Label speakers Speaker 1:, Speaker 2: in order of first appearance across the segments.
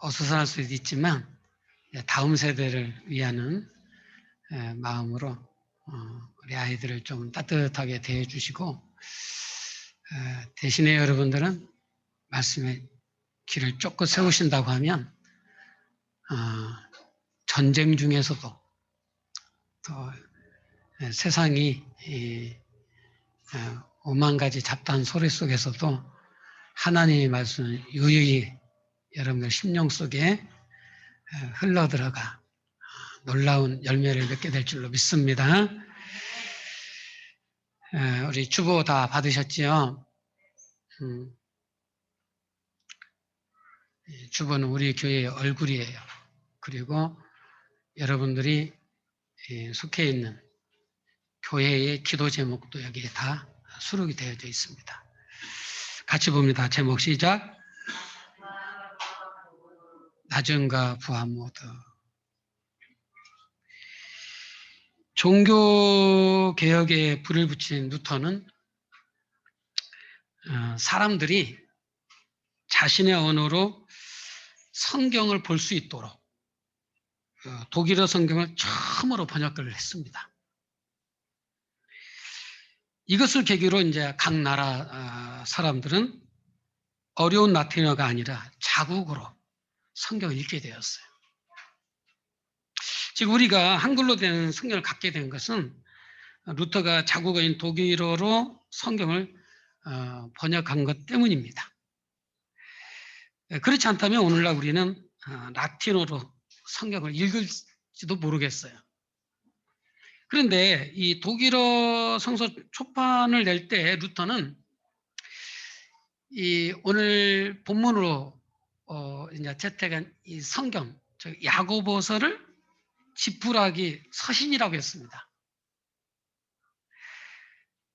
Speaker 1: 어수선할 수도 있지만 다음 세대를 위하는 마음으로 우리 아이들을 좀 따뜻하게 대해주시고 대신에 여러분들은 말씀의 길을 쫓고 세우신다고 하면 전쟁 중에서도 또 세상이 오만 가지 잡다한 소리 속에서도 하나님의 말씀을 유유히 여러분들 심령 속에 흘러들어가 놀라운 열매를 맺게 될 줄로 믿습니다. 우리 주보 다 받으셨지요? 주보는 우리 교회의 얼굴이에요. 그리고 여러분들이 속해 있는 교회의 기도 제목도 여기에 다 수록이 되어져 있습니다. 같이 봅니다. 제목 시작. 나중과 부하 모두. 종교개혁에 불을 붙인 루터는 사람들이 자신의 언어로 성경을 볼 수 있도록 독일어 성경을 처음으로 번역을 했습니다. 이것을 계기로 이제 각 나라 사람들은 어려운 라틴어가 아니라 자국어로 성경을 읽게 되었어요. 즉 우리가 한글로 된 성경을 갖게 된 것은 루터가 자국어인 독일어로 성경을 번역한 것 때문입니다. 그렇지 않다면 오늘날 우리는 라틴어로 성경을 읽을지도 모르겠어요. 그런데 이 독일어 성서 초판을 낼 때 루터는 이 오늘 본문으로 이제 채택한 이 성경, 즉 야고보서를 지푸라기 서신이라고 했습니다.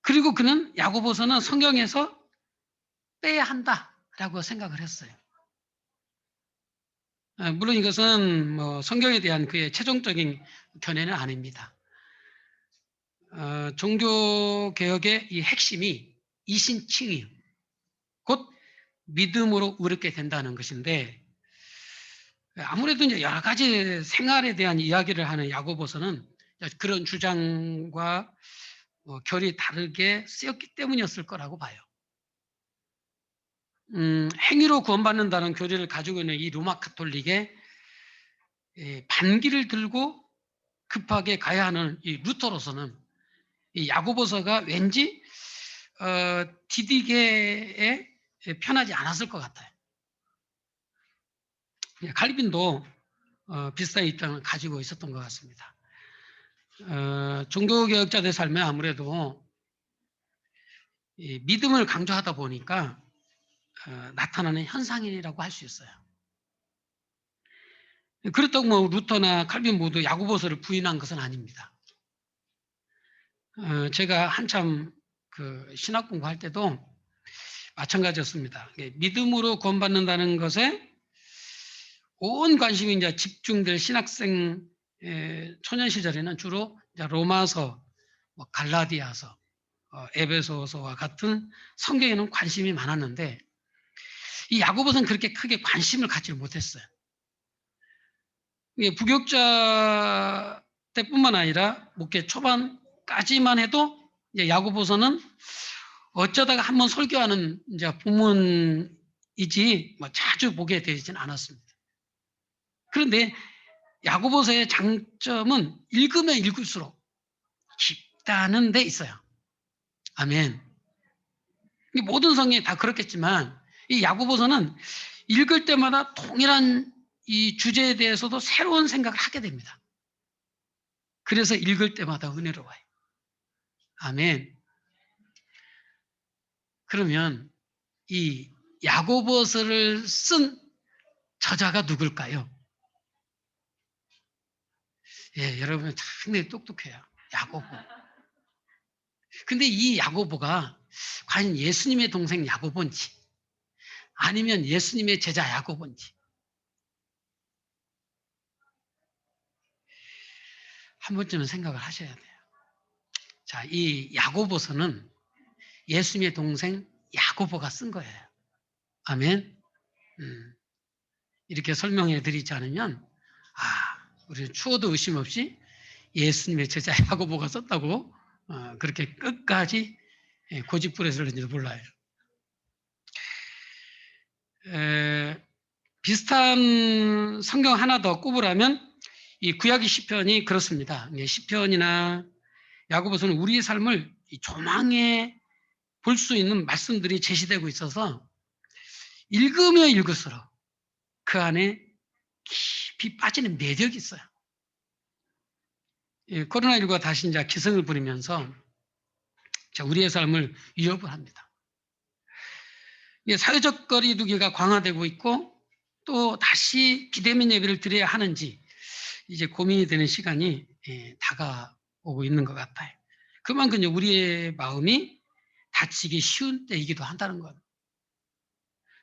Speaker 1: 그리고 그는 야고보서는 성경에서 빼야 한다라고 생각을 했어요. 물론 이것은 뭐 성경에 대한 그의 최종적인 견해는 아닙니다. 종교개혁의 이 핵심이 이신칭의, 곧 믿음으로 의롭게 된다는 것인데, 아무래도 이제 여러 가지 생활에 대한 이야기를 하는 야고보서는 그런 주장과 결이 다르게 쓰였기 때문이었을 거라고 봐요. 행위로 구원받는다는 교리를 가지고 있는 이 로마 가톨릭의 반기를 들고 급하게 가야 하는 이 루터로서는 이 야고보서가 왠지 디디게에 편하지 않았을 것 같아요. 칼빈도 비슷한 입장을 가지고 있었던 것 같습니다. 종교개혁자들의 삶에 아무래도 이 믿음을 강조하다 보니까 나타나는 현상이라고 할 수 있어요. 그렇다고 뭐 루터나 칼빈 모두 야고보서를 부인한 것은 아닙니다. 제가 한참 그 신학 공부할 때도 마찬가지였습니다. 믿음으로 구원받는다는 것에 온 관심이 이제 집중될 신학생 초년 시절에는 주로 이제 로마서, 뭐 갈라디아서, 에베소서와 같은 성경에는 관심이 많았는데 이 야고보서는 그렇게 크게 관심을 갖지 못했어요. 부교육자 때뿐만 아니라 목회 초반까지만 해도 이제 야고보서는 어쩌다가 한번 설교하는 이제 본문이지 뭐 자주 보게 되지는 않았습니다. 그런데 야고보서의 장점은 읽으면 읽을수록 깊다는 데 있어요. 아멘. 모든 성경이 다 그렇겠지만 이 야고보서는 읽을 때마다 동일한 이 주제에 대해서도 새로운 생각을 하게 됩니다. 그래서 읽을 때마다 은혜로워요. 아멘. 그러면 이 야고보서를 쓴 저자가 누굴까요? 예, 여러분 상당히 똑똑해요. 야고보. 근데 이 야고보가 과연 예수님의 동생 야고보인지 아니면 예수님의 제자 야고보인지 한 번쯤은 생각을 하셔야 돼요. 자, 이 야고보서는 예수님의 동생 야고보가 쓴 거예요. 아멘. 이렇게 설명해 드리지 않으면 우리는 추호도 의심 없이 예수님의 제자 야고보가 썼다고 그렇게 끝까지 고집부려질는지도 몰라요. 비슷한 성경 하나 더 꼽으라면 이 구약의 시편이 그렇습니다. 시편이나 야고보서는 우리의 삶을 조망해 볼 수 있는 말씀들이 제시되고 있어서 읽으면 읽을수록 그 안에 깊이 빠지는 매력이 있어요. 코로나19가 다시 이제 기승을 부리면서 우리의 삶을 위협을 합니다. 사회적 거리두기가 강화되고 있고 또 다시 비대면 예배를 드려야 하는지 이제 고민이 되는 시간이 다가오고 있는 것 같아요. 그만큼 우리의 마음이 다치기 쉬운 때이기도 한다는 것.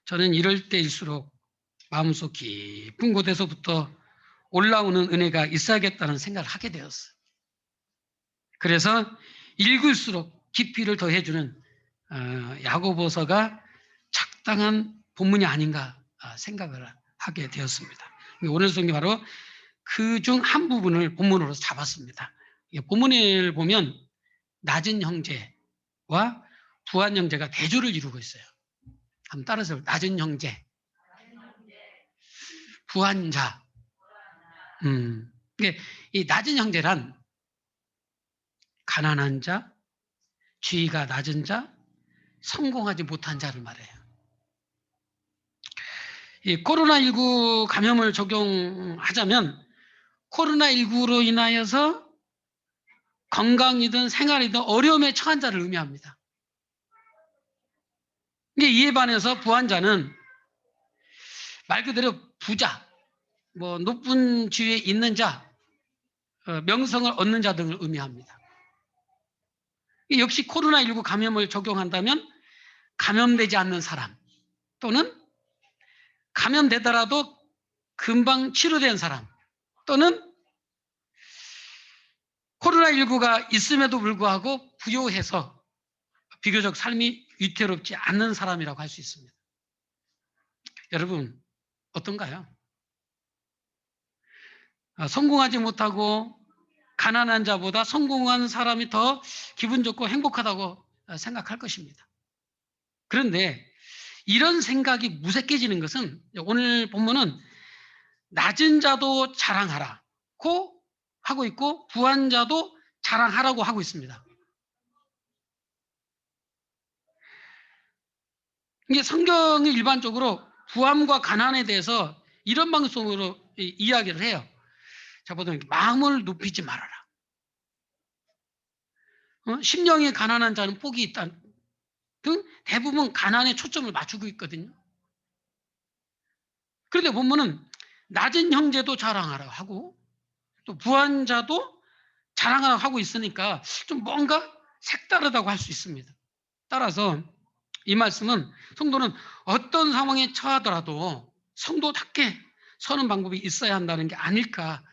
Speaker 1: 저는 이럴 때일수록 마음속 깊은 곳에서부터 올라오는 은혜가 있어야겠다는 생각을 하게 되었어요. 그래서 읽을수록 깊이를 더해주는 야고보서가 적당한 본문이 아닌가 생각을 하게 되었습니다. 오늘 성경 바로 그 중 한 부분을 본문으로 잡았습니다. 본문을 보면 낮은 형제와 부한 형제가 대조를 이루고 있어요. 한번 따라서 낮은 형제, 부한 자. 이 낮은 형제란 가난한 자, 지위가 낮은 자, 성공하지 못한 자를 말해요. 이 코로나19 감염을 적용하자면 코로나19로 인하여서 건강이든 생활이든 어려움에 처한 자를 의미합니다. 이에 반해서 부한 자는 말 그대로 부자, 높은 지위에 있는 자, 명성을 얻는 자 등을 의미합니다. 역시 코로나19 감염을 적용한다면 감염되지 않는 사람 또는 감염되더라도 금방 치료된 사람 또는 코로나19가 있음에도 불구하고 부유해서 비교적 삶이 위태롭지 않는 사람이라고 할 수 있습니다. 여러분 어떤가요? 성공하지 못하고 가난한 자보다 성공한 사람이 더 기분 좋고 행복하다고 생각할 것입니다. 그런데 이런 생각이 무색해지는 것은 오늘 본문은 낮은 자도 자랑하라고 하고 있고 부한 자도 자랑하라고 하고 있습니다. 이게 성경이 일반적으로 부함과 가난에 대해서 이런 방송으로 이야기를 해요. 자, 보통 마음을 높이지 말아라. 심령이 가난한 자는 복이 있다 등 대부분 가난에 초점을 맞추고 있거든요. 그런데 본문은 낮은 형제도 자랑하라 하고 또 부한 자도 자랑하라고 하고 있으니까 좀 뭔가 색다르다고 할 수 있습니다. 따라서 이 말씀은 성도는 어떤 상황에 처하더라도 성도답게 서는 방법이 있어야 한다는 게 아닐까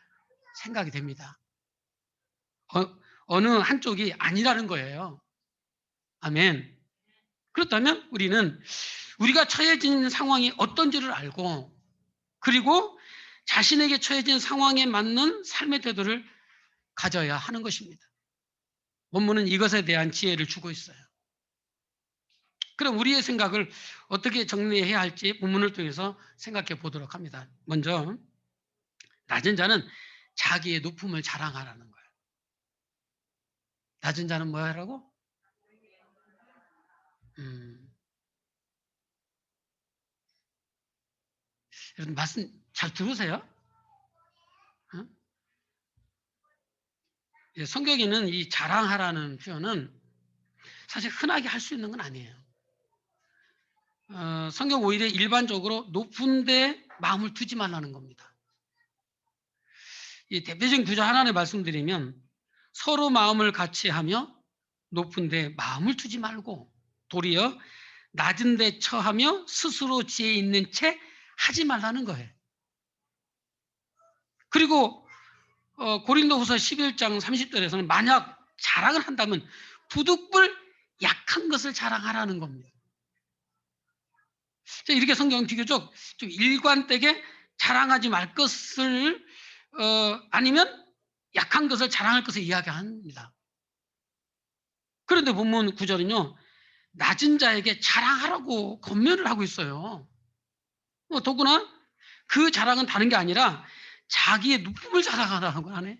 Speaker 1: 생각이 됩니다. 어느 한쪽이 아니라는 거예요. 아멘. 그렇다면 우리는 우리가 처해진 상황이 어떤지를 알고 그리고 자신에게 처해진 상황에 맞는 삶의 태도를 가져야 하는 것입니다. 본문은 이것에 대한 지혜를 주고 있어요. 그럼 우리의 생각을 어떻게 정리해야 할지 본문을 통해서 생각해 보도록 합니다. 먼저 낮은 자는 자기의 높음을 자랑하라는 거예요. 낮은 자는 뭐 하라고? 여러분 말씀 잘 들으세요? 성경에는 이 자랑하라는 표현은 사실 흔하게 할 수 있는 건 아니에요. 성경 오히려 일반적으로 높은데 마음을 두지 말라는 겁니다. 이 대표적인 구절 하나를 말씀드리면 서로 마음을 같이 하며 높은데 마음을 두지 말고 도리어 낮은 데 처하며 스스로 지혜 있는 채 하지 말라는 거예요. 그리고 고린도후서 11장 30절에서는 만약 자랑을 한다면 부득불 약한 것을 자랑하라는 겁니다. 이렇게 성경은 비교적 좀 일관되게 자랑하지 말 것을 아니면 약한 것을 자랑할 것을 이야기합니다. 그런데 본문 9절은요. 낮은 자에게 자랑하라고 권면을 하고 있어요. 더구나 그 자랑은 다른 게 아니라 자기의 높음을 자랑하라고 하네.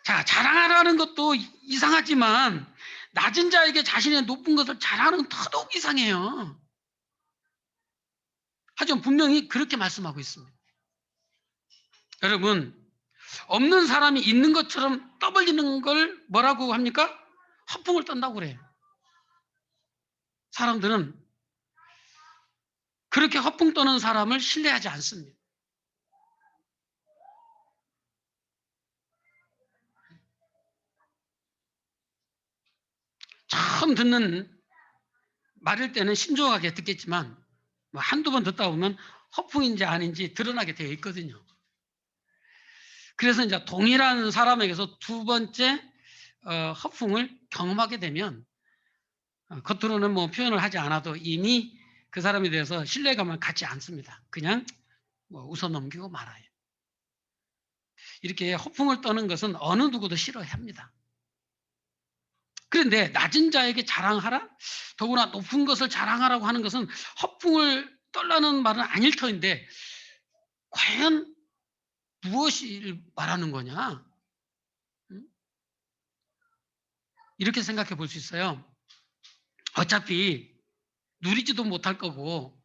Speaker 1: 자, 자랑하라는 것도 이상하지만 낮은 자에게 자신의 높은 것을 자랑하는 건 더더욱 이상해요. 하지만 분명히 그렇게 말씀하고 있습니다. 여러분, 없는 사람이 있는 것처럼 떠벌리는 걸 뭐라고 합니까? 허풍을 떤다고 그래요. 사람들은 그렇게 허풍 떠는 사람을 신뢰하지 않습니다. 처음 듣는 말일 때는 신중하게 듣겠지만 한두 번 듣다 보면 허풍인지 아닌지 드러나게 되어 있거든요. 그래서 이제 동일한 사람에게서 두 번째 허풍을 경험하게 되면 겉으로는 뭐 표현을 하지 않아도 이미 그 사람에 대해서 신뢰감을 갖지 않습니다. 그냥 웃어 넘기고 말아요. 이렇게 허풍을 떠는 것은 어느 누구도 싫어합니다. 그런데 낮은 자에게 자랑하라? 더구나 높은 것을 자랑하라고 하는 것은 허풍을 떨라는 말은 아닐 터인데 과연 무엇을 말하는 거냐? 이렇게 생각해 볼 수 있어요. 어차피 누리지도 못할 거고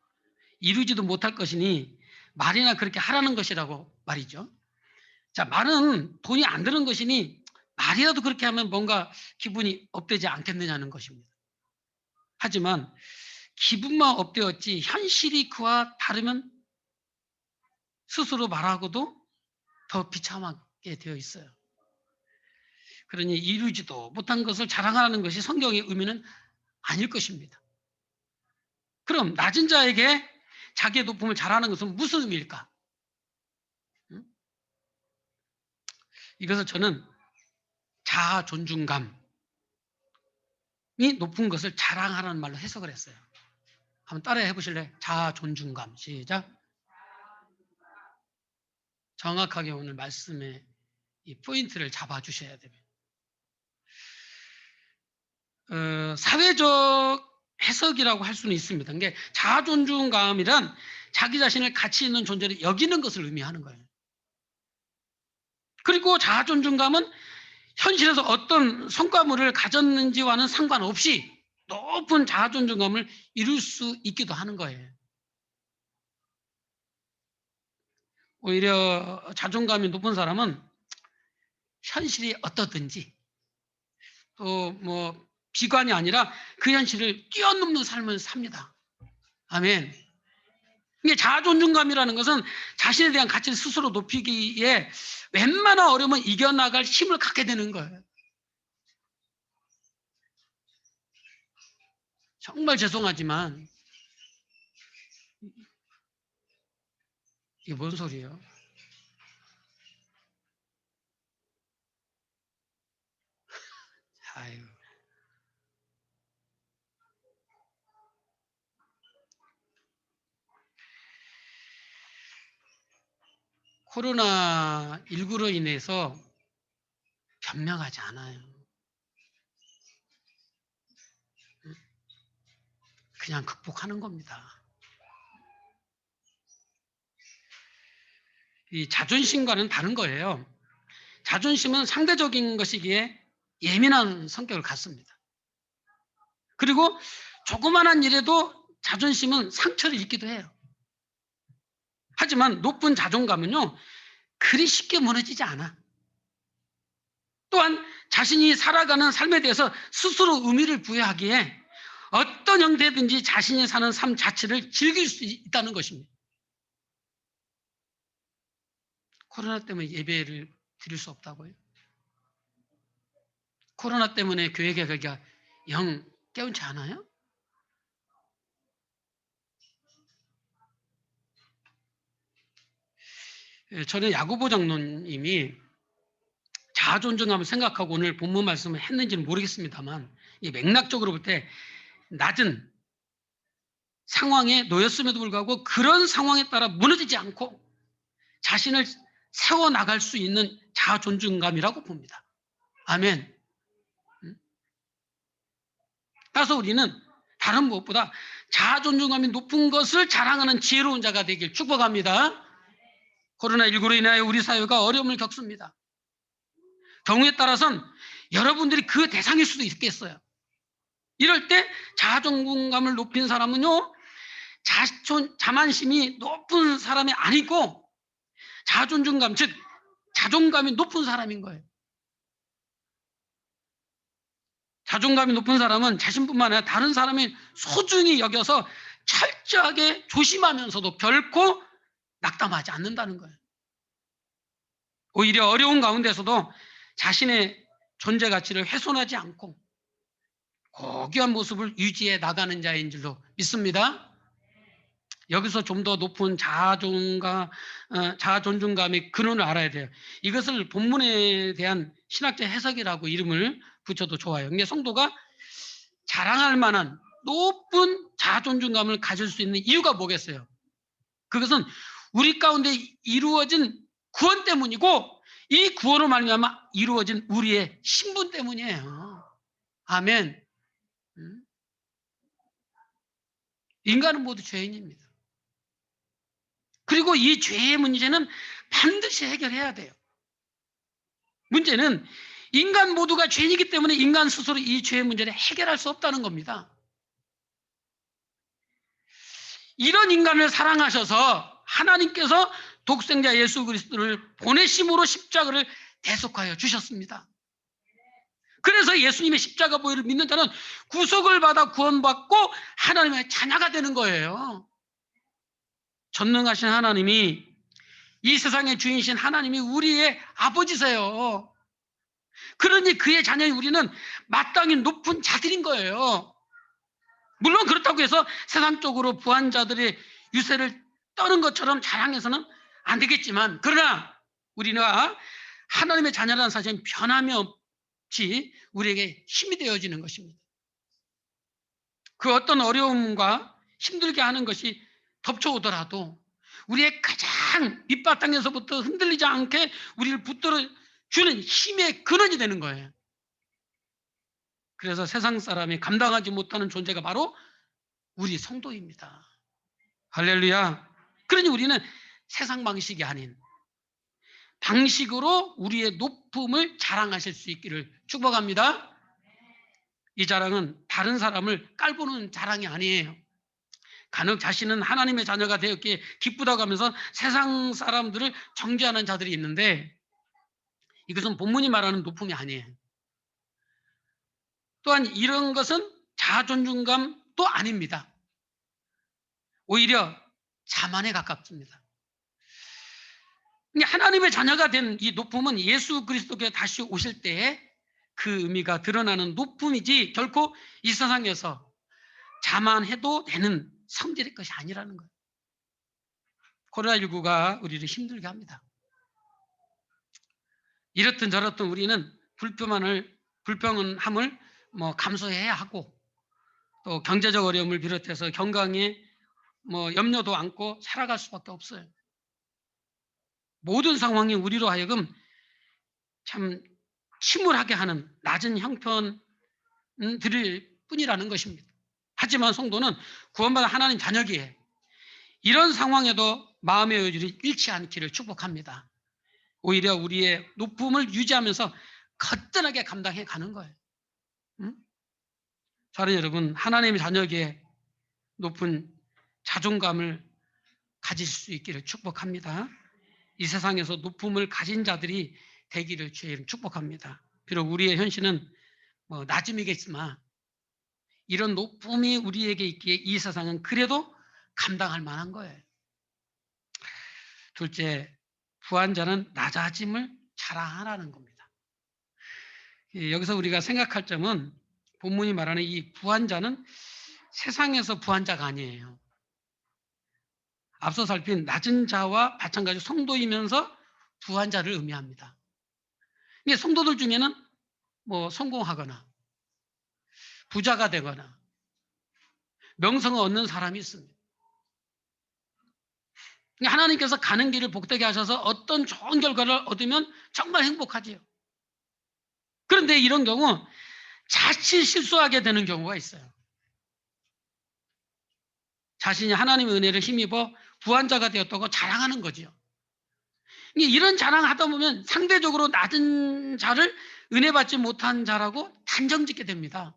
Speaker 1: 이루지도 못할 것이니 말이나 그렇게 하라는 것이라고 말이죠. 자, 말은 돈이 안 드는 것이니 말이라도 그렇게 하면 뭔가 기분이 업되지 않겠느냐는 것입니다. 하지만 기분만 업되었지 현실이 그와 다르면 스스로 말하고도 더 비참하게 되어 있어요. 그러니 이루지도 못한 것을 자랑하라는 것이 성경의 의미는 아닐 것입니다. 그럼 낮은 자에게 자기의 높음을 자랑하는 것은 무슨 의미일까? 이것을 저는 자아 존중감이 높은 것을 자랑하라는 말로 해석을 했어요. 한번 따라해 보실래요? 자아 존중감. 시작. 정확하게 오늘 말씀의 이 포인트를 잡아주셔야 됩니다. 사회적 해석이라고 할 수는 있습니다. 이게 자아 존중감이란 자기 자신을 가치 있는 존재로 여기는 것을 의미하는 거예요. 그리고 자아 존중감은 현실에서 어떤 성과물을 가졌는지와는 상관없이 높은 자아 존중감을 이룰 수 있기도 하는 거예요. 오히려 자존감이 높은 사람은 현실이 어떻든지 또 비관이 아니라 그 현실을 뛰어넘는 삶을 삽니다. 아멘. 이게 자아 존중감이라는 것은 자신에 대한 가치를 스스로 높이기에 웬만한 어려움을 이겨나갈 힘을 갖게 되는 거예요. 정말 죄송하지만 이게 뭔 소리예요? 아유. 코로나19로 인해서 변명하지 않아요. 그냥 극복하는 겁니다. 이 자존심과는 다른 거예요. 자존심은 상대적인 것이기에 예민한 성격을 갖습니다. 그리고 조그만한 일에도 자존심은 상처를 입기도 해요. 하지만 높은 자존감은요, 그리 쉽게 무너지지 않아. 또한 자신이 살아가는 삶에 대해서 스스로 의미를 부여하기에 어떤 형태든지 자신이 사는 삶 자체를 즐길 수 있다는 것입니다. 코로나 때문에 예배를 드릴 수 없다고요? 코로나 때문에 교회 개혁이 영 깨운치 않아요? 저는 야고보 장로님이 자아 존중감을 생각하고 오늘 본문 말씀을 했는지는 모르겠습니다만 이 맥락적으로 볼 때 낮은 상황에 놓였음에도 불구하고 그런 상황에 따라 무너지지 않고 자신을 세워나갈 수 있는 자존중감이라고 봅니다. 아멘. 따라서 우리는 다른 무엇보다 자존중감이 높은 것을 자랑하는 지혜로운 자가 되길 축복합니다. 코로나19로 인하여 우리 사회가 어려움을 겪습니다. 경우에 따라서는 여러분들이 그 대상일 수도 있겠어요. 이럴 때 자존감을 높인 사람은요, 자만심이 높은 사람이 아니고 자존중감, 즉 자존감이 높은 사람인 거예요. 자존감이 높은 사람은 자신뿐만 아니라 다른 사람이 소중히 여겨서 철저하게 조심하면서도 결코 낙담하지 않는다는 거예요. 오히려 어려운 가운데서도 자신의 존재 가치를 훼손하지 않고 고귀한 모습을 유지해 나가는 자인 줄로 믿습니다. 여기서 좀 더 높은 자존중감의 근원을 알아야 돼요. 이것을 본문에 대한 신학적 해석이라고 이름을 붙여도 좋아요. 근데 성도가 자랑할 만한 높은 자존중감을 가질 수 있는 이유가 뭐겠어요? 그것은 우리 가운데 이루어진 구원 때문이고 이 구원으로 말미암아 이루어진 우리의 신분 때문이에요. 아멘. 인간은 모두 죄인입니다. 그리고 이 죄의 문제는 반드시 해결해야 돼요. 문제는 인간 모두가 죄인이기 때문에 인간 스스로 이 죄의 문제를 해결할 수 없다는 겁니다. 이런 인간을 사랑하셔서 하나님께서 독생자 예수 그리스도를 보내심으로 십자가를 대속하여 주셨습니다. 그래서 예수님의 십자가 보혈을 믿는 자는 구속을 받아 구원받고 하나님의 자녀가 되는 거예요. 전능하신 하나님이, 이 세상의 주인이신 하나님이 우리의 아버지세요. 그러니 그의 자녀인 우리는 마땅히 높은 자들인 거예요. 물론 그렇다고 해서 세상적으로 부한 자들의 유세를 떠는 것처럼 자랑해서는 안 되겠지만, 그러나 우리가 하나님의 자녀라는 사실은 변함이 없이 우리에게 힘이 되어지는 것입니다. 그 어떤 어려움과 힘들게 하는 것이 덮쳐오더라도 우리의 가장 밑바탕에서부터 흔들리지 않게 우리를 붙들어 주는 힘의 근원이 되는 거예요. 그래서 세상 사람이 감당하지 못하는 존재가 바로 우리 성도입니다. 할렐루야. 그러니 우리는 세상 방식이 아닌 방식으로 우리의 높음을 자랑하실 수 있기를 축복합니다. 이 자랑은 다른 사람을 깔보는 자랑이 아니에요. 간혹 자신은 하나님의 자녀가 되었기에 기쁘다고 하면서 세상 사람들을 정죄하는 자들이 있는데 이것은 본문이 말하는 높음이 아니에요. 또한 이런 것은 자존중감도 아닙니다. 오히려 자만에 가깝습니다. 하나님의 자녀가 된 이 높음은 예수 그리스도께 다시 오실 때에 그 의미가 드러나는 높음이지 결코 이 세상에서 자만해도 되는 성질의 것이 아니라는 거예요. 코로나19가 우리를 힘들게 합니다. 이렇든 저렇든 우리는 불평함을 감수해야 하고 또 경제적 어려움을 비롯해서 건강에 염려도 않고 살아갈 수밖에 없어요. 모든 상황이 우리로 하여금 참 침울하게 하는 낮은 형편들일 뿐이라는 것입니다. 하지만 성도는 구원받은 하나님 자녀기에 이런 상황에도 마음의 여유를 잃지 않기를 축복합니다. 오히려 우리의 높음을 유지하면서 거뜬하게 감당해 가는 거예요. 사랑하는 여러분, 하나님의 자녀기에 높은 자존감을 가질 수 있기를 축복합니다. 이 세상에서 높음을 가진 자들이 되기를 주의 이름 축복합니다. 비록 우리의 현실은 낮음이겠지만 이런 높음이 우리에게 있기에 이 세상은 그래도 감당할 만한 거예요. 둘째, 부한 자는 낮아짐을 자랑하라는 겁니다. 여기서 우리가 생각할 점은 본문이 말하는 이 부한 자는 세상에서 부한 자가 아니에요. 앞서 살핀 낮은 자와 마찬가지로 성도이면서 부한 자를 의미합니다. 성도들 중에는 성공하거나 부자가 되거나 명성을 얻는 사람이 있습니다. 하나님께서 가는 길을 복되게 하셔서 어떤 좋은 결과를 얻으면 정말 행복하지요. 그런데 이런 경우 자칫 실수하게 되는 경우가 있어요. 자신이 하나님의 은혜를 힘입어 부한자가 되었다고 자랑하는 거지요. 이런 자랑을 하다 보면 상대적으로 낮은 자를 은혜 받지 못한 자라고 단정짓게 됩니다.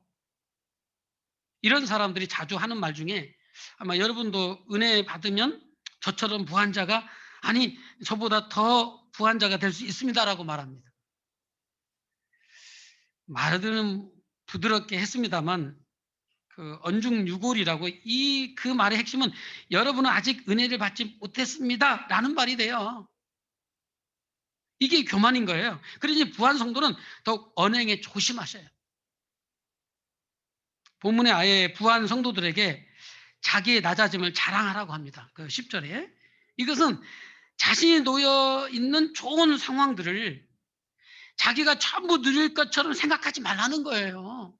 Speaker 1: 이런 사람들이 자주 하는 말 중에 아마 여러분도 은혜 받으면 저처럼 부한자가 아니 저보다 더 부한자가 될 수 있습니다라고 말합니다. 말은 부드럽게 했습니다만 그 언중유골이라고 그 말의 핵심은 여러분은 아직 은혜를 받지 못했습니다라는 말이 돼요. 이게 교만인 거예요. 그러니 부한 성도는 더욱 언행에 조심하셔요. 본문에 아예 부한 성도들에게 자기의 낮아짐을 자랑하라고 합니다. 그 10절에. 이것은 자신이 놓여 있는 좋은 상황들을 자기가 전부 누릴 것처럼 생각하지 말라는 거예요.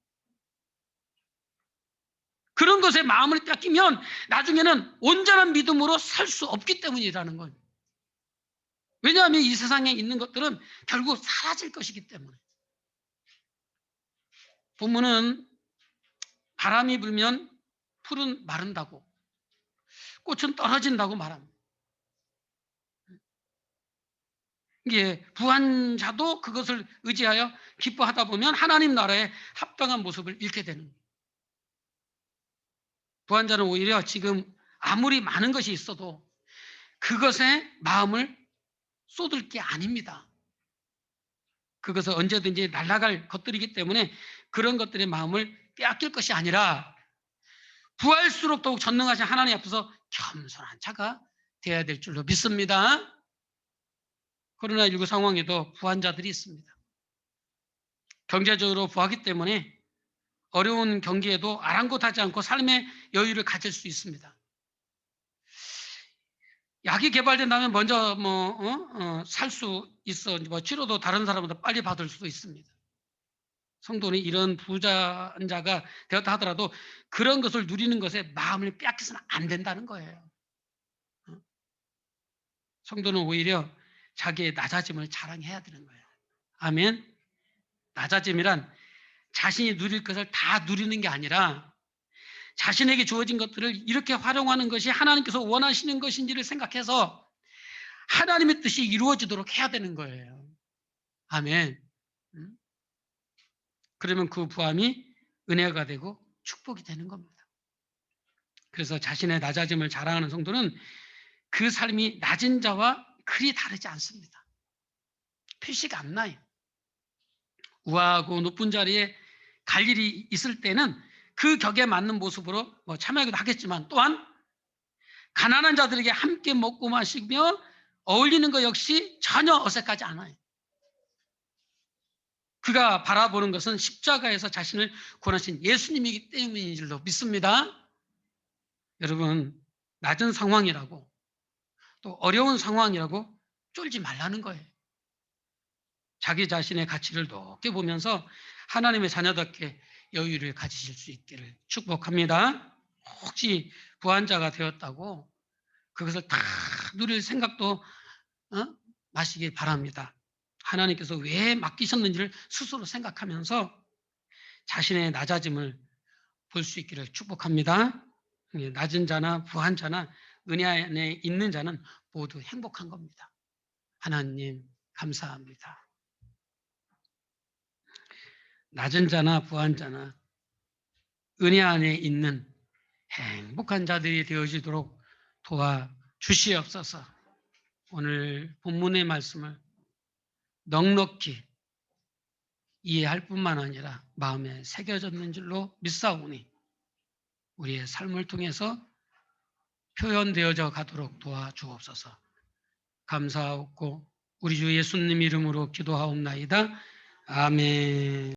Speaker 1: 그런 것에 마음을 뺏기면 나중에는 온전한 믿음으로 살 수 없기 때문이라는 거예요. 왜냐하면 이 세상에 있는 것들은 결국 사라질 것이기 때문에. 본문은 바람이 불면 풀은 마른다고 꽃은 떨어진다고 말합니다. 이게 부한 자도 그것을 의지하여 기뻐하다 보면 하나님 나라에 합당한 모습을 잃게 되는 거예요. 부한 자는 오히려 지금 아무리 많은 것이 있어도 그것에 마음을 쏟을 게 아닙니다. 그것은 언제든지 날아갈 것들이기 때문에 그런 것들의 마음을 빼앗길 것이 아니라 부할수록 더욱 전능하신 하나님 앞에서 겸손한 자가 되어야 될 줄로 믿습니다. 코로나19 상황에도 부한 자들이 있습니다. 경제적으로 부하기 때문에 어려운 경기에도 아랑곳하지 않고 삶의 여유를 가질 수 있습니다. 약이 개발된다면 먼저 살 수 있어. 치료도 다른 사람보다 빨리 받을 수도 있습니다. 성도는 이런 부자가 되었다 하더라도 그런 것을 누리는 것에 마음을 빼앗겨서는 안 된다는 거예요. 성도는 오히려 자기의 낮아짐을 자랑해야 되는 거예요. 아멘. 낮아짐이란 자신이 누릴 것을 다 누리는 게 아니라 자신에게 주어진 것들을 이렇게 활용하는 것이 하나님께서 원하시는 것인지를 생각해서 하나님의 뜻이 이루어지도록 해야 되는 거예요. 아멘. 그러면 그 부함이 은혜가 되고 축복이 되는 겁니다. 그래서 자신의 낮아짐을 자랑하는 성도는 그 삶이 낮은 자와 그리 다르지 않습니다. 표시가 안 나요. 우아하고 높은 자리에 갈 일이 있을 때는 그 격에 맞는 모습으로 참여하기도 하겠지만 또한 가난한 자들에게 함께 먹고 마시며 어울리는 것 역시 전혀 어색하지 않아요. 그가 바라보는 것은 십자가에서 자신을 구원하신 예수님이기 때문인 줄로 믿습니다. 여러분, 낮은 상황이라고 또 어려운 상황이라고 쫄지 말라는 거예요. 자기 자신의 가치를 높게 보면서 하나님의 자녀답게 여유를 가지실 수 있기를 축복합니다. 혹시 부한자가 되었다고 그것을 다 누릴 생각도 마시길 바랍니다. 하나님께서 왜 맡기셨는지를 스스로 생각하면서 자신의 낮아짐을 볼 수 있기를 축복합니다. 낮은 자나 부한 자나 은혜 안에 있는 자는 모두 행복한 겁니다. 하나님 감사합니다. 낮은 자나 부한 자나 은혜 안에 있는 행복한 자들이 되어지도록 도와주시옵소서. 오늘 본문의 말씀을 넉넉히 이해할 뿐만 아니라 마음에 새겨졌는 줄로 믿사오니 우리의 삶을 통해서 표현되어져 가도록 도와주옵소서. 감사하고 우리 주 예수님 이름으로 기도하옵나이다. 아멘.